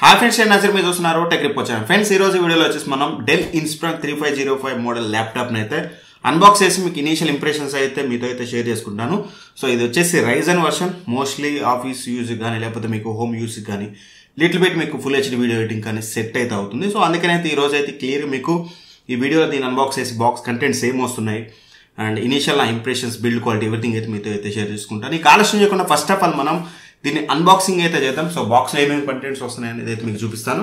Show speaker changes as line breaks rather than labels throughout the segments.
Hi friends, నేను నజీర్ మీరు చూస్తున్నారు టెక్ రిప్ వచ్చాను. ఫ్రెండ్స్, ఈ రోజు వీడియోలో వచ్చేసి మనం డెల్ ఇన్స్పిరాన్ 3505 మోడల్ ల్యాప్టాప్ని అయితే అన్బాక్స్ చేసి మీకు ఇనీషియల్ ఇంప్రెషన్స్ అయితే మీతో అయితే షేర్ చేసుకుంటాను. సో ఇది వచ్చేసి Ryzen version, mostly office use కానీ లేకపోతే మీకు హోమ్ యూజ్ కానీ లిటిల్ బిట్ మీకు ఫుల్ హెచ్డీ వీడియో ఎడిటింగ్ కానీ సెట్ అయితే అవుతుంది. సో అందుకనైతే ఈ రోజు అయితే క్లియర్ మీకు ఈ వీడియోలో దీన్ని అన్బాక్స్ చేసి బాక్స్ కంటెంట్స్ ఏం వస్తున్నాయి అండ్ ఇనీషియల్ నా ఇంప్రెషన్స్, బిల్డ్ క్వాలిటీ, ఎవ్రీథింగ్ అయితే మీతో అయితే షేర్ చేసుకుంటాను. ఈ ఆలస్యం చేయకుండా ఫస్ట్ ఆఫ్ ఆల్ మనం దీన్ని అన్బాక్సింగ్ అయితే చేద్దాం. సో బాక్స్లో ఏమేమి కంటెంట్స్ వస్తున్నాయి అనేది అయితే మీకు చూపిస్తాను.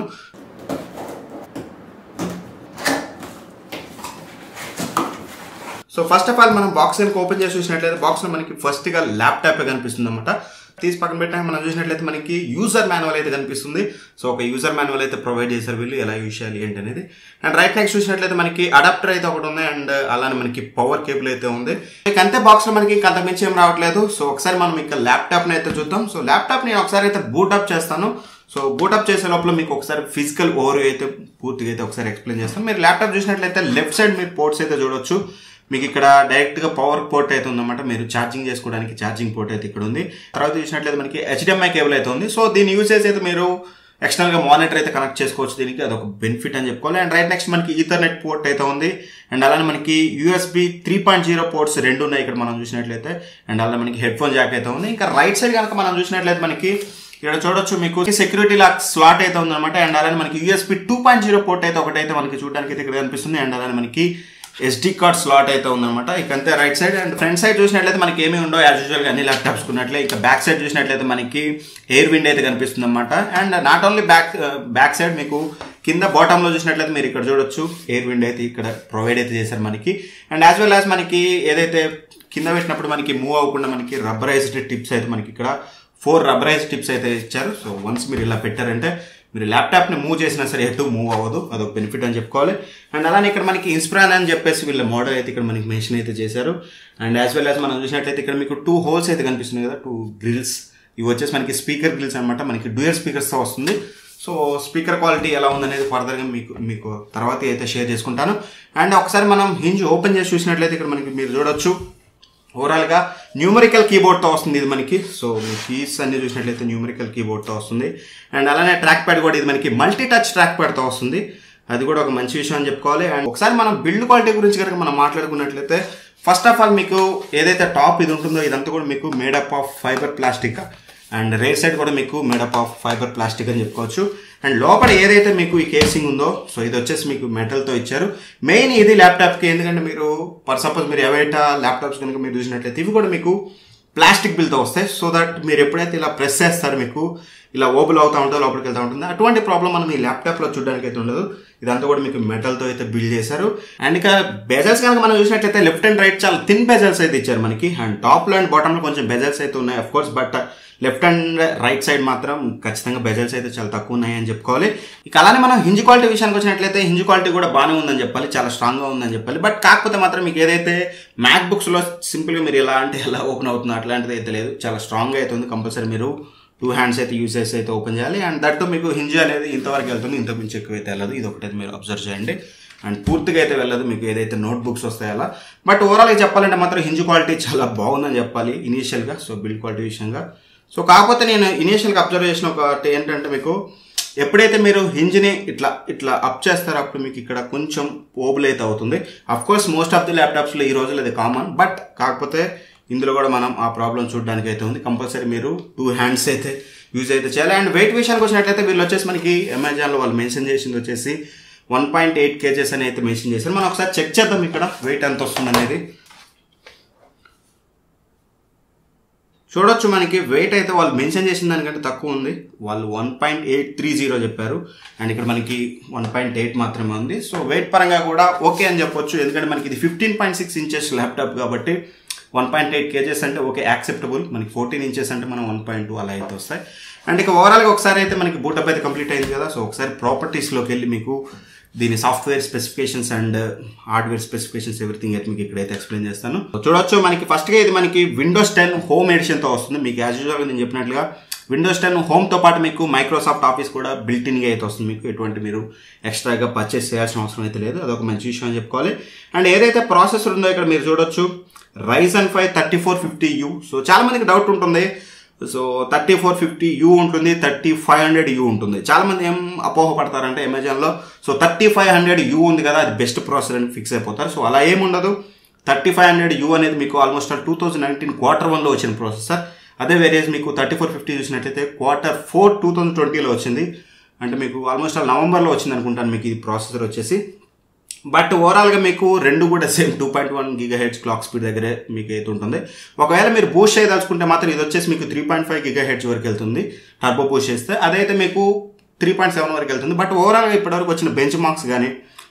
సో ఫస్ట్ ఆఫ్ ఆల్ మనం బాక్స్ ఓపెన్ చేసి చూసినట్లయితే బాక్స్లో మనకి ఫస్ట్గా ల్యాప్టాప్ కనిపిస్తుంది అనమాట. తీసి పక్కన పెట్టాక మనం చూసినట్లయితే మనకి యూజర్ మాన్యువల్ అయితే కనిపిస్తుంది. సో ఒక యూజర్ మాన్యువల్ అయితే ప్రొవైడ్ చేశారు వీళ్ళు, ఎలా యూజ్ చేయాలి ఏంటి అనేది. అండ్ రైట్ నెక్స్ట్ చూసినట్లయితే మనకి అడాప్టర్ అయితే ఒకటి ఉంది అండ్ అలానే మనకి పవర్ కేబుల్ అయితే ఉంది. అంతే బాక్స్ లో మనకి అంత మించి ఏం రావట్లేదు. సో ఒకసారి మనం ఇక్కడ ల్యాప్టాప్ ని అయితే చూద్దాం. సో ల్యాప్టాప్ నేను ఒకసారి అయితే బూటప్ చేస్తాను. సో బూటప్ చేసే లోపల మీకు ఒకసారి ఫిజికల్ ఓవర్ అయితే పూర్తిగా అయితే ఒకసారి ఎక్స్ప్లెయిన్ చేస్తాను. మీరు ల్యాప్టాప్ చూసినట్లయితే లెఫ్ట్ సైడ్ మీరు పోర్ట్స్ అయితే చూడొచ్చు. మీకు ఇక్కడ డైరెక్ట్గా పవర్ పోర్ట్ అయితే ఉందన్నమాట. మీరు ఛార్జింగ్ చేసుకోవడానికి ఛార్జింగ్ పోర్ట్ అయితే ఇక్కడ ఉంది. తర్వాత చూసినట్లయితే మనకి HDMI కేబుల్ అయితే ఉంది. సో దీని యూజ్ చేసి అయితే మీరు ఎక్స్టర్నల్గా మానిటర్ అయితే కనెక్ట్ చేసుకోవచ్చు. దీనికి అదొక బెనిఫిట్ అని చెప్పుకోవాలి. అండ్ రైట్ నెక్స్ట్ మనకి ఈథర్నెట్ పోర్ట్ అయితే ఉంది. అండ్ అలానే మనకి USB 3.0 పోర్ట్స్ రెండు ఉన్నాయి ఇక్కడ మనం చూసినట్లయితే. అండ్ అలానే మనకి హెడ్ ఫోన్ జాక్ అయితే ఉంది. ఇంకా రైట్ సైడ్ కనుక మనం చూసినట్లయితే మనకి ఇక్కడ చూడొచ్చు మీకు సెక్యూరిటీ లాక్ స్లాట్ అయితే ఉందన్నమాట. అండ్ అలానే మనకి USB 2.0 పోర్ట్ అయితే ఒకటైతే మనకి చూడడానికి అయితే ఇక్కడ కనిపిస్తుంది. అండ్ అలానే మనకి SD కార్డ్ స్లాట్ అయితే ఉందన్నమాట. ఇకంతే right side. And front side చూసినట్లయితే మనకి ఏమీ ఉండవు యాజ్ యూజువల్గా అన్ని ల్యాప్టాప్స్ కున్నట్లే. ఇక బ్యాక్ సైడ్ చూసినట్లయితే మనకి ఎయిర్ విండ్ అయితే కనిపిస్తుంది అనమాట. And not only back side మీకు కింద బాటమ్ లో చూసినట్లయితే మీరు ఇక్కడ చూడొచ్చు ఎయిర్ విండ్ అయితే ఇక్కడ ప్రొవైడ్ అయితే చేశారు మనకి. అండ్ యాజ్ వెల్ యాజ్ మనకి ఏదైతే కింద పెట్టినప్పుడు మనకి మూవ్ అవ్వకుండా మనకి రబ్బరైజ్డ్ టిప్స్ అయితే మనకి ఇక్కడ 4 రబ్బరైజ్ టిప్స్ అయితే ఇచ్చారు. సో వన్స్ మీరు ఇలా పెట్టారంటే మీరు ల్యాప్టాప్ని మూవ్ చేసినా సరే ఎటు మూవ్ అవ్వదు, అదొక బెనిఫిట్ అని చెప్పుకోవాలి. అండ్ అలానే ఇక్కడ మనకి ఇన్స్పిరాన్ అని చెప్పేసి వీళ్ళ మోడల్ అయితే ఇక్కడ మనకి మెన్షన్ అయితే చేశారు. అండ్ యాజ్ వెల్ యాజ్ మనం చూసినట్లయితే ఇక్కడ మీకు 2 హోల్స్ అయితే కనిపిస్తున్నాయి కదా, 2 గ్రిల్స్. ఇవి వచ్చేసి మనకి స్పీకర్ గ్రిల్స్ అనమాట. మనకి డ్యూయల్ స్పీకర్స్తో వస్తుంది. సో స్పీకర్ క్వాలిటీ ఎలా ఉందనేది ఫర్దర్గా మీకు తర్వాత అయితే షేర్ చేసుకుంటాను. అండ్ ఒకసారి మనం హింజ్ ఓపెన్ చేసి చూసినట్లయితే ఇక్కడ మనకి మీరు చూడొచ్చు ఓవరాల్గా న్యూమరికల్ కీబోర్డ్తో వస్తుంది ఇది మనకి. సో మీ కీస్ అన్ని చూసినట్లయితే న్యూమరికల్ కీబోర్డ్తో వస్తుంది. అండ్ అలానే ట్రాక్ ప్యాడ్ కూడా ఇది మనకి మల్టీ టచ్ ట్రాక్ ప్యాడ్తో వస్తుంది. అది కూడా ఒక మంచి విషయం అని చెప్పుకోవాలి. అండ్ ఒకసారి మనం బిల్డ్ క్వాలిటీ గురించి కనుక మనం మాట్లాడుకున్నట్లయితే ఫస్ట్ ఆఫ్ ఆల్ మీకు ఏదైతే టాప్ ఇది ఉంటుందో ఇదంతా కూడా మీకు made up of fibre plastic. And rare side కూడా మీకు మేడప్ ఆఫ్ ఫైబర్ ప్లాస్టిక్ అని చెప్పుకోవచ్చు. అండ్ లోపల ఏదైతే మీకు ఈ కేసింగ్ ఉందో సో ఇది వచ్చేసి మీకు మెటల్తో ఇచ్చారు. మెయిన్ ఇది ల్యాప్టాప్కి, ఎందుకంటే మీరు సపోజ్ మీరు ఎవైనా ల్యాప్టాప్స్ కనుక మీరు చూసినట్లయితే ఇవి కూడా మీకు ప్లాస్టిక్ బిల్తో వస్తాయి. సో దట్ మీరు ఎప్పుడైతే ఇలా ప్రెస్ చేస్తారో మీకు ఇలా ఓపెన్ అవుతూ ఉంటుందో లోపలికి వెళ్తూ ఉంటుంది. అటువంటి ప్రాబ్లం మనం ఈ ల్యాప్టాప్లో చూడడానికి అయితే ఉండదు. ఇదంతా కూడా మీకు మెటల్తో అయితే బిల్డ్ చేశారు. అండ్ ఇక బెజల్స్ కనుక మనం చూసినట్లయితే లెఫ్ట్ అండ్ రైట్ చాలా థిన్ బెజల్స్ అయితే ఇచ్చారు మనకి. అండ్ టాప్లో అండ్ బాటంలో కొంచెం బెజల్స్ అయితే ఉన్నాయి of course, but left and right side మాత్రం ఖచ్చితంగా బెజల్స్ అయితే చాలా తక్కువ ఉన్నాయి అని చెప్పుకోవాలి. ఇక అలానే మనం హింజ్ క్వాలిటీ విషయానికి వచ్చినట్లయితే హింజ్ క్వాలిటీ కూడా బాగానే ఉందని చెప్పాలి, చాలా స్ట్రాంగ్గా ఉందని చెప్పాలి. బట్ కాకపోతే మాత్రం మీకు ఏదైతే మ్యాక్ బుక్స్లో సింపుల్గా మీరు ఎలా అంటే ఎలా ఓపెన్ అవుతుందో అట్లాంటిది అయితే లేదు, చాలా స్ట్రాంగ్గా అయితే ఉంది. కంపల్సరీ మీరు 2 హ్యాండ్స్ అయితే యూజ్ చేసి అయితే ఓపెన్ చేయాలి. అండ్ దట్టు మీకు హింజ్ అనేది ఇంతవరకు వెళ్తుంది, ఇంతకు మించి ఎక్కువ అయితే వెళ్ళదు. ఇది ఒకటైతే మీరు అబ్జర్వ్ చేయండి. అండ్ పూర్తిగా అయితే వెళ్ళదు మీకు ఏదైతే నోట్ బుక్స్ వస్తాయో అలా. బట్ ఓవరాల్గా చెప్పాలంటే మాత్రం హింజ్ క్వాలిటీ చాలా బాగుందని చెప్పాలి ఇనీషియల్గా. సో బిల్డ్ క్వాలిటీ విషయంగా సో కాకపోతే నేను ఇనీషియల్గా అబ్జర్వ్ చేసిన ఒకటి ఏంటంటే మీకు ఎప్పుడైతే మీరు హింజ్ని ఇట్లా అప్ చేస్తారో అప్పుడు మీకు ఇక్కడ కొంచెం ఓబుల్ అయితే అవుతుంది. Of course most of the ల్యాప్టాప్స్లో ఈ రోజుల్లో అది కామన్. బట్ కాకపోతే ఇందులో కూడా మనం ఆ ప్రాబ్లం చూడడానికి అయితే ఉంది. కంపల్సరీ మీరు 2 హ్యాండ్స్ అయితే యూజ్ అయితే చేయాలి. అండ్ వెయిట్ విషయానికి వచ్చినట్లయితే వీళ్ళు వచ్చేసి మనకి అమెజాన్లో వాళ్ళు మెన్షన్ చేసింది వచ్చేసి 1.8 kgs అని అయితే మెన్షన్ చేశారు. మనం ఒకసారి చెక్ చేద్దాం ఇక్కడ వెయిట్ ఎంత వస్తుంది అనేది. చూడొచ్చు మనకి వెయిట్ అయితే వాళ్ళు మెన్షన్ చేసిన దానికంటే తక్కువ ఉంది. వాళ్ళు 1.830 చెప్పారు. అండ్ ఇక్కడ మనకి 1.8 మాత్రమే ఉంది. సో వెయిట్ పరంగా కూడా ఓకే అని చెప్పొచ్చు, ఎందుకంటే మనకి ఇది 15.6 ఇంచెస్ ల్యాప్టాప్ కాబట్టి 1.8 kgs అంటే ఓకే యాక్సెప్టబుల్. మనకి 14 ఇంచెస్ అంటే మనం 1.2 అలా అయితే వస్తాయి. అండ్ ఇక ఓవరాల్గా ఒకసారి అయితే మనకి బూటప్ అయితే కంప్లీట్ అయింది కదా. సో ఒకసారి ప్రాపర్టీస్లోకి వెళ్ళి మీకు దీని software specifications and hardware specifications everything అయితే మీకు ఇక్కడైతే ఎక్స్ప్లెయిన్ చేస్తాను. చూడొచ్చు మనకి ఫస్ట్గా ఇది మనకి విండోస్ 10 హోమ్ ఎడిషన్తో వస్తుంది. మీకు యాజ్ యూజువల్గా నేను చెప్పినట్లుగా విండోస్ 10 హోమ్తో పాటు మీకు మైక్రోసాఫ్ట్ ఆఫీస్ కూడా బిల్ట్-ఇన్గా అయితే వస్తుంది. మీకు ఎటువంటి మీరు ఎక్స్ట్రాగా పర్చేస్ చేయాల్సిన అవసరం అయితే లేదు, అదొక మంచి విషయం అని చెప్పుకోవాలి. అండ్ ఏదైతే ప్రాసెసర్ ఉందో ఇక్కడ మీరు చూడొచ్చు Ryzen 5 3450U. సో చాలా మందికి డౌట్ ఉంటుంది, సో 3450U ఉంటుంది, 3500U ఉంటుంది. చాలా మంది ఏం అపోహపడతారంటే అమెజాన్లో సో 3500U ఉంది కదా అది బెస్ట్ ప్రాసెసర్ అని ఫిక్స్ అయిపోతారు. సో అలా ఏముండదు. 3500U అనేది మీకు ఆల్మోస్ట్ 2019 Q1లో వచ్చిన ప్రాసెసర్. అదే వేరేజ్ మీకు 3450 చూసినట్లయితే Q4 2020లో వచ్చింది. అంటే మీకు ఆల్మోస్ట్ నవంబర్లో వచ్చింది అనుకుంటాను మీకు ఈ ప్రాసెసర్ వచ్చేసి. బట్ ఓవరాల్గా మీకు రెండు కూడా సేమ్ 2.1 GHz క్లాక్ స్పీడ్ దగ్గరే మీకు అయితే ఉంటుంది. ఒకవేళ మీరు బూస్ట్ చేయదలుచుకుంటే మాత్రం ఇది వచ్చేసి మీకు 3.5 GHz వరకు వెళ్తుంది టర్బో బూస్ట్ చేస్తే. అదైతే మీకు 3.7 వరకు వెళ్తుంది. బట్ ఓవరాల్గా ఇప్పటివరకు వచ్చిన బెంచ్ మార్క్స్ కానీ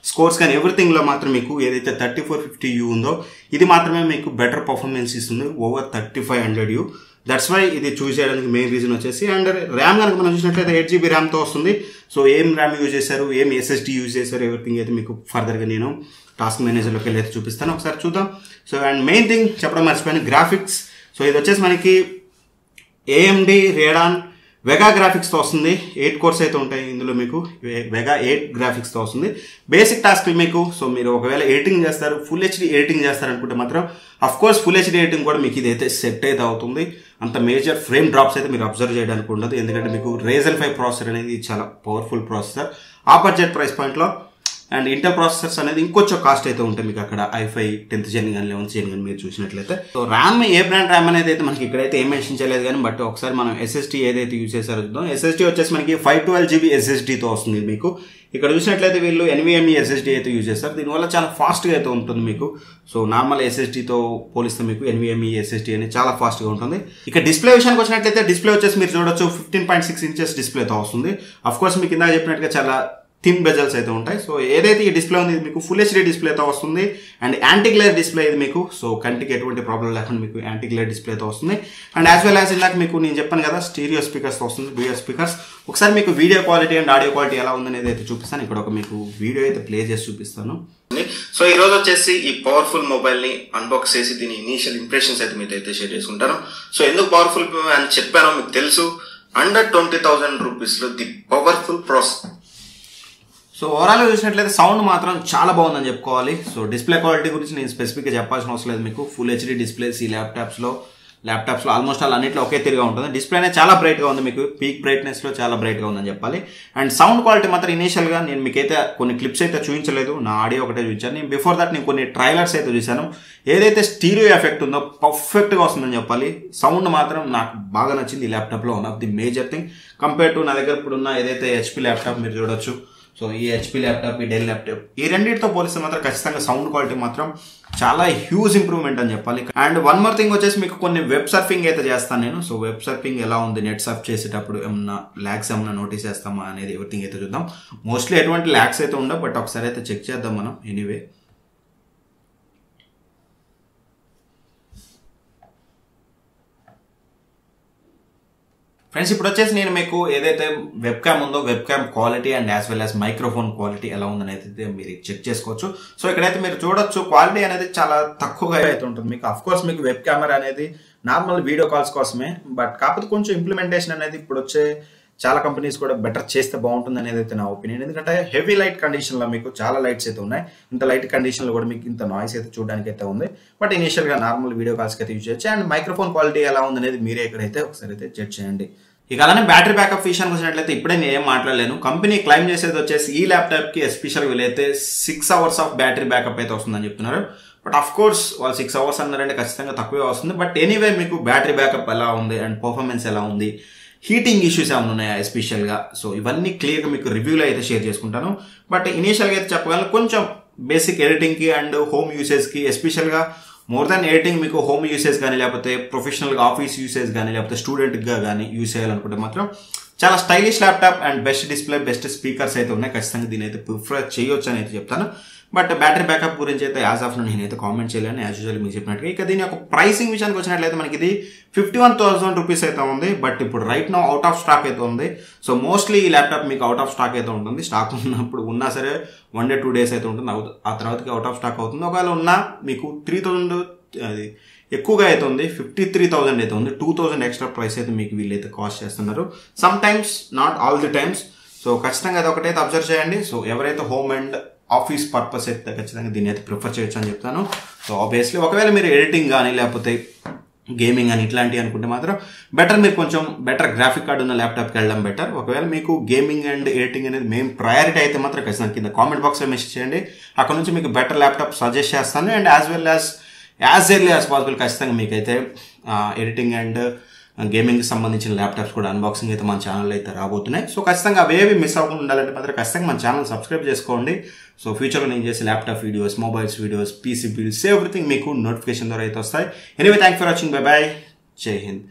స్కోర్స్ కానీ ఎవ్రీథింగ్లో మాత్రం మీకు ఏదైతే 3450U ఉందో ఇది మాత్రమే మీకు బెటర్ పర్ఫార్మెన్స్ ఇస్తుంది ఓవర్ 3500U. దట్స్ వై ఇది చూస్ చేయడానికి మెయిన్ రీజన్ వచ్చేసి. అండ్ ర్యామ్ కనుక మనం చూసినట్లయితే 8GB ర్యామ్తో వస్తుంది. సో ఏం ర్యామ్ యూజ్ చేశారు, ఏం SSD యూజ్ చేశారు, ఎవ్రీథింగ్ అయితే మీకు ఫర్దర్గా నేను టాస్క్ మేనేజర్లోకి వెళ్ళి అయితే చూపిస్తాను. ఒకసారి చూద్దాం. సో అండ్ మెయిన్ థింగ్ చెప్పడం మర్చిపోయాను, గ్రాఫిక్స్. సో ఇది వచ్చేసి మనకి AMD Radeon Vega గ్రాఫిక్స్తో వస్తుంది. 8 కోర్స్ అయితే ఉంటాయి ఇందులో మీకు. Vega 8 గ్రాఫిక్స్తో వస్తుంది. బేసిక్ టాస్క్లు మీకు. సో మీరు ఒకవేళ ఎడిటింగ్ చేస్తారు, ఫుల్ HD ఎడిటింగ్ చేస్తారనుకుంటే మాత్రం అఫ్కోర్స్ ఫుల్ HD ఎడిటింగ్ కూడా మీకు ఇదైతే సెట్ అయితే అవుతుంది. అంత మేజర్ ఫ్రేమ్ డ్రాప్స్ అయితే మీరు అబ్జర్వ్ చేయడానికి ఉండదు. ఎందుకంటే మీకు Ryzen 5 ప్రాసెసర్ అనేది చాలా పవర్ఫుల్ ప్రాసెసర్ ఆ బడ్జెట్ ప్రైస్ పాయింట్లో. అండ్ ఇంటర్ ప్రాసెసర్స్ అనేది ఇంకొంచెం కాస్ట్ అయితే ఉంటాయి మీకు అక్కడ. i5 10th gen కానీ 11th gen కానీ మీరు చూసినట్లయితే. సో ర్యామ్ ఏ బ్రాండ్ ర్యామ్ అనేది అయితే మనకి ఇక్కడైతే ఏం మెన్షన్ చేయలేదు కానీ బట్ ఒకసారి మనం SSD ఏదైతే యూజ్ చేశారో చూద్దాం. SSD వచ్చేసి మనకి 512GB SSDతో వస్తుంది మీకు. ఇక్కడ చూసినట్లయితే వీళ్ళు NVMe SSD అయితే యూజ్ చేస్తారు. దీనివల్ల చాలా ఫాస్ట్గా అయితే ఉంటుంది మీకు. సో నార్మల్ SSDతో పోలిస్తే మీకు NVMe SSD అనేది చాలా ఫాస్ట్గా ఉంటుంది. ఇక డిస్ప్లే విషయానికి వచ్చినట్లయితే డిస్ప్లే వచ్చేసి మీరు చూడొచ్చు 15.6 inches డిస్ప్లేతో వస్తుంది. అఫ్కోర్స్ మీకు ఇందాక చెప్పినట్టుగా చాలా థిన్ బెజల్స్ అయితే ఉంటాయి. సో ఏదైతే ఈ డిస్ప్లే ఉంది మీకు ఫుల్ HD డిస్ప్లేతో వస్తుంది. అండ్ యాంటీ గ్లేర్ డిస్ప్లే ఇది మీకు. సో కంటికి ఎటువంటి ప్రాబ్లం లేకుండా మీకు యాంటీ గ్లేర్ డిస్ప్లేతో వస్తుంది. అండ్ యాజ్ వెల్ యాజ్ ఇందాక మీకు నేను చెప్పాను కదా స్టీరియో స్పీకర్స్తో వస్తుంది, డ్యూయల్ స్పీకర్స్. ఒకసారి మీకు video quality and audio quality ఎలా ఉందనేది అయితే చూపిస్తాను. ఇక్కడ ఒక మీకు వీడియో అయితే ప్లే చేసి చూపిస్తాను. సో ఈ రోజు వచ్చేసి ఈ పవర్ఫుల్ మొబైల్ ని అన్బాక్స్ చేసి దీని ఇనీషియల్ ఇంప్రెషన్స్ అయితే మీతో అయితే షేర్ చేసుకుంటాను. సో ఎందుకు పవర్ఫుల్ అని చెప్పానో మీకు తెలుసు. అండర్ 20,000 రూపీస్లో ది పవర్ఫుల్ ప్రాసెసర్. సో ఓవరాల్గా చూసినట్లయితే సౌండ్ మాత్రం చాలా బాగుందని చెప్పుకోవాలి. సో డిస్ప్లే క్వాలిటీ గురించి నేను స్పెసిఫిక్గా చెప్పాల్సిన అవసరం లేదు మీకు. ఫుల్ HD డిస్ప్లేస్ ఈ ల్యాప్టాప్స్లో ఆల్మోస్ట్ అన్నింటిలో ఒకే తిరిగా ఉంటుంది. డిస్ప్లే అనేది చాలా బ్రైట్గా ఉంది మీకు. పీక్ బ్రైట్నెస్లో చాలా బ్రైట్గా ఉందని చెప్పాలి. అండ్ సౌండ్ క్వాలిటీ మాత్రం ఇనీషియల్గా నేను మీకైతే కొన్ని క్లిప్స్ అయితే చూపించలేదు, నా ఆడియో ఒకటే చూపించాను. నేను బిఫోర్ దట్ నేను కొన్ని ట్రైలర్స్ అయితే చూశాను. ఏదైతే స్టీరియో ఎఫెక్ట్ ఉందో పర్ఫెక్ట్గా వస్తుందని చెప్పాలి. సౌండ్ మాత్రం నాకు బాగా నచ్చింది ఈ ల్యాప్టాప్లో. One of the major thing compare to నా దగ్గర ఇప్పుడున్న ఏదైతే HP ల్యాప్టాప్ మీరు చూడొచ్చు. సో ఈ HP ల్యాప్టాప్, ఈ డెల్ ల్యాప్టాప్, ఈ రెండింటితో పోలిస్తే మాత్రం ఖచ్చితంగా సౌండ్ క్వాలిటీ మాత్రం చాలా హ్యూజ్ ఇంప్రూవ్మెంట్ అని చెప్పాలి. అండ్ వన్ మోర్ థింగ్ వచ్చేసి మీకు కొన్ని వెబ్ సర్ఫింగ్ అయితే చేస్తాను నేను. సో వెబ్ సర్ఫింగ్ ఎలా ఉంది, నెట్ సర్ఫ్ చేసేటప్పుడు ఏమన్నా ల్యాగ్స్ ఏమన్నా నోటీస్ చేస్తామా అనేది ఎవ్రీథింగ్ అయితే చూద్దాం. మోస్ట్లీ ఎటువంటి ల్యాగ్స్ అయితే ఉండవు, బట్ ఒకసారి అయితే చెక్ చేద్దాం మనం. ఎనీవే ఫ్రెండ్స్, ఇప్పుడు వచ్చేసి నేను మీకు ఏదైతే వెబ్ క్యామ్ ఉందో web cam quality and as well as microphone quality ఎలా ఉందని అయితే మీరు చెక్ చేసుకోవచ్చు. సో ఇక్కడైతే మీరు చూడొచ్చు క్వాలిటీ అనేది చాలా తక్కువగా అయితే ఉంటుంది మీకు. అఫ్ కోర్స్ మీకు వెబ్ కెమెరా అనేది నార్మల్ వీడియో కాల్స్ కోసమే, బట్ కాకపోతే కొంచెం ఇంప్లిమెంటేషన్ అనేది ఇప్పుడు వచ్చే చాలా కంపెనీస్ కూడా బెటర్ చేస్తే బాగుంటుంది అనేది అయితే నా ఒపీనియన్. ఎందుకంటే హెవీ లైట్ కండిషన్లో మీకు చాలా లైట్స్ అయితే ఉన్నాయి. ఇంత లైట్ కండిషన్లో కూడా మీకు ఇంత నాయిస్ అయితే చూడడానికి అయితే ఉంది. బట్ ఇనిషియల్గా నార్మల్ వీడియో కాల్స్కి అయితే యూజ్ చేయొచ్చు. అండ్ మైక్రోఫోన్ క్వాలిటీ ఎలా ఉందనేది మీరే ఇక్కడైతే ఒకసారి అయితే చెక్ చేయండి. ఇక అలానే బ్యాటరీ బ్యాకప్ విషయానికి వచ్చినట్లయితే ఇప్పుడే నేను ఏం మాట్లాడలేను. కంపెనీ క్లైమ్ చేసేది వచ్చేసి ఈ ల్యాప్టాప్కి ఎస్పెషల్గా వీళ్ళైతే 6 hours ఆఫ్ బ్యాటరీ బ్యాకప్ అయితే వస్తుందని చెప్తున్నారు. బట్ ఆఫ్ కోర్స్ వాళ్ళు 6 hours అన్నారంటే ఖచ్చితంగా తక్కువే వస్తుంది. బట్ ఎనీవే మీకు బ్యాటరీ బ్యాకప్ ఎలా ఉంది అండ్ పర్ఫార్మెన్స్ ఎలా ఉంది, హీటింగ్ ఇష్యూస్ ఏమైనా ఉన్నాయా ఎస్పెషల్గా, సో ఇవన్నీ క్లియర్గా మీకు రివ్యూలో అయితే షేర్ చేసుకుంటాను. బట్ ఇనీషియల్గా అయితే చెప్పగలను కొంచెం బేసిక్ ఎడిటింగ్కి అండ్ హోమ్ యూసేజ్కి, ఎస్పెషల్గా మోర్ దాన్ ఎడిటింగ్ మీకు హోమ్ యూసేజ్ కానీ లేకపోతే ప్రొఫెషనల్గా ఆఫీస్ యూసేజ్ కానీ లేకపోతే స్టూడెంట్గా కానీ యూజ్ చేయాలనుకుంటే మాత్రం చాలా stylish laptop and best display, best speakers అయితే ఉన్నాయి. ఖచ్చితంగా దీని అయితే ప్రిఫర్ చేయొచ్చు అని అయితే చెప్తాను. బట్ బ్యాటరీ బ్యాకప్ గురించి అయితే యాజ్ ఆఫ్ నేనైతే కామెంట్ చేయలేను, యాజ్ యూజువల్ మీకు చెప్పినట్టుగా. ఇక దీని యొక్క ప్రైసింగ్ విషయానికి వచ్చినట్లయితే మనకి ఇది 51,000 రూపీస్ అయితే ఉంది. బట్ ఇప్పుడు right now out of stock అయితే ఉంది. సో మోస్ట్లీ ఈ ల్యాప్టాప్ మీకు అవుట్ ఆఫ్ స్టాక్ అయితే ఉంటుంది. స్టాక్ ఉన్నప్పుడు ఉన్నా సరే 1 day 2 days అయితే ఉంటుంది. ఆ తర్వాతకి అవుట్ ఆఫ్ స్టాక్ అవుతుంది. ఒకవేళ ఉన్నా మీకు 3,000 అది ఎక్కువగా అయితే ఉంది, 53,000 అయితే ఉంది. 2,000 ఎక్స్ట్రా ప్రైస్ అయితే మీకు వీళ్ళైతే కాస్ట్ చేస్తున్నారు. Some times, not all the times. So ఖచ్చితంగా అది ఒకటైతే అబ్జర్వ్ చేయండి. సో ఎవరైతే హోమ్ అండ్ ఆఫీస్ పర్పస్ అయితే ఖచ్చితంగా దీన్ని అయితే ప్రిఫర్ చేయొచ్చు అని చెప్తాను. సో ఆబ్వియస్లీ ఒకవేళ మీరు ఎడిటింగ్ కానీ లేకపోతే గేమింగ్ అని ఇట్లాంటివి అనుకుంటే మాత్రం బెటర్ మీరు కొంచెం బెటర్ గ్రాఫిక్ కార్డ్ ఉన్న ల్యాప్టాప్కి వెళ్ళడం బెటర్. ఒకవేళ మీకు గేమింగ్ అండ్ ఎడిటింగ్ అనేది మెయిన్ ప్రయారిటీ అయితే మాత్రం ఖచ్చితంగా కింద కామెంట్ బాక్స్లో మెసేజ్ చేయండి. అక్కడ నుంచి మీకు బెటర్ ల్యాప్టాప్ సజెస్ట్ చేస్తాను. And as early as possible ఖచ్చితంగా మీకైతే ఎడిటింగ్ అండ్ గేమింగ్కి సంబంధించిన ల్యాప్టాప్స్ కూడా అన్బాక్సింగ్ అయితే మన ఛానల్లో అయితే రాబోతున్నాయి. సో ఖచ్చితంగా అవేవి మిస్ అవ్వకుండా ఉండాలంటే మాత్రం ఖచ్చితంగా మన ఛానల్ సబ్స్క్రైబ్ చేసుకోండి. సో ఫ్యూచర్లో నేను చేసే laptop videos, mobiles videos, PC builds everything మీకు నోటిఫికేషన్ ద్వారా అయితే వస్తాయి. Anyway thank for watching. By by. జై హింద్.